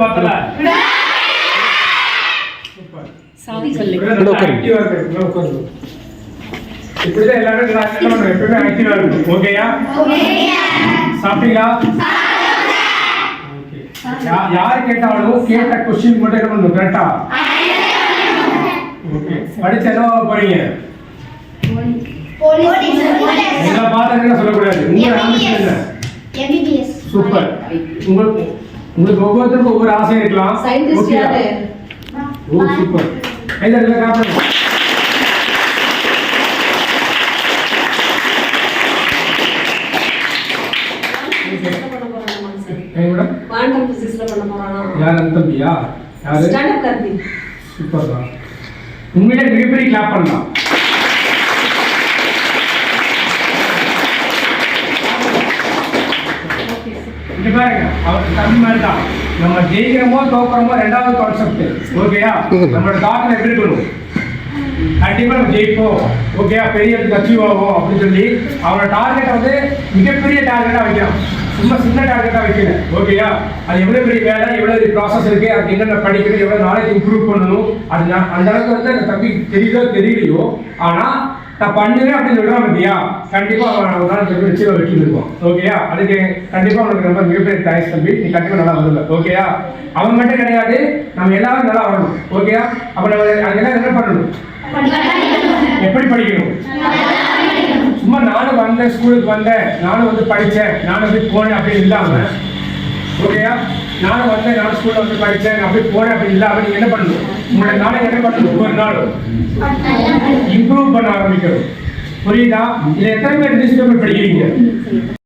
பார்த்தல சூப்பர் ஆக்டிவா இருக்கு உட்காருங்க இப்படிதான் எல்லாரும் கிளாஸ்ல நம்ம எப்பவுமே ஆக்டிவா இருக்கும் ஓகேயா சாப்பிட்டீங்களா ஓகே யார் கேட்டாலும் கேட்ட क्वेश्चन மட்டும் என்ன பண்ணணும் கரெக்ட்டா ஓகே படிச்சு என்ன போறீங்க போலீஸ் எல்லா பாத்தீங்கன்னா சொல்ல கூடாது உங்க ஆம்பிஷன் என்ன எம்பிபிஎஸ் சூப்பர் உங்களுக்கு ஒவ்வொருத்தருக்கும் ஒவ்வொரு ஆசை இருக்கலாம் சயின்டிஸ்ட் யாரு ஓ சூப்பர் ஐதல்ல காப்பணும் குவாண்டம் பிசிக்ஸ்ல பண்ண போறானா யார் அந்த தம்பியா யாரு ஸ்டாண்ட் அப் கர்தி சூப்பர் தான் உண்மையிலே மிகப்பெரிய கிளாப் பண்ணலாம் இங்க பாருங்க அவர் தம்பி மாதிரி தான் நம்ம ஜெயிக்கிறோமோ தோக்குறோமோ ரெண்டாவது கான்செப்ட் ஓகேயா நம்மளோட தாக்கம் எப்படி இருக்கணும் கண்டிப்பா நம்ம ஜெயிப்போம் ஓகேயா பெரிய அச்சீவ் ஆகும் அப்படின்னு சொல்லி அவரோட டார்கெட்டை வந்து மிகப்பெரிய டார்கெட்டா வைக்கலாம் சும்மா சின்ன டார்கெட்டா வைக்கல ஓகேயா அது எவ்வளவு பெரிய வேலை எவ்வளவு ப்ராசஸ் இருக்கு அதுக்கு என்னென்ன படிக்கணும் எவ்வளவு நாலேஜ் இம்ப்ரூவ் பண்ணணும் அது அந்த அளவுக்கு வந்து அந்த தம்பி தெரியலையோ ஆனா நான் பண்ணுவேன் அப்படின்னு சொல்றான் இல்லையா கண்டிப்பா அவன் ஒரு நாள் வச்சு வெற்றி இருக்கும் ஓகேயா அதுக்கு கண்டிப்பா உனக்கு ரொம்ப மிகப்பெரிய தேங்க்ஸ் தம்பி நீ கண்டிப்பா நல்லா வருவ ஓகேயா அவன் மட்டும் கிடையாது நம்ம எல்லாரும் நல்லா வரணும் ஓகேயா அப்ப நம்ம அதுக்கெல்லாம் என்ன பண்ணணும் எப்படி படிக்கணும் சும்மா நானும் வந்தேன் ஸ்கூலுக்கு வந்தேன் நானும் வந்து படித்தேன் நானும் வந்து போனேன் அப்படின்னு இல்லாம ஓகேயா நானும் வந்தேன் நானும் ஸ்கூல்ல வந்து படித்தேன் அப்படி போனேன் அப்படின்னு இல்லாம நீங்க என்ன பண்ணணும் உங்களோட நாளைக்கு என்ன பண்ணணும் ஒவ்வொரு நாளும் இம்ப்ரூவ் பண்ண ஆரம்பிக்கணும் புரியுதா இது எத்தனை பேர் நியூஸ் பேப்பர் படிக்கிறீங்க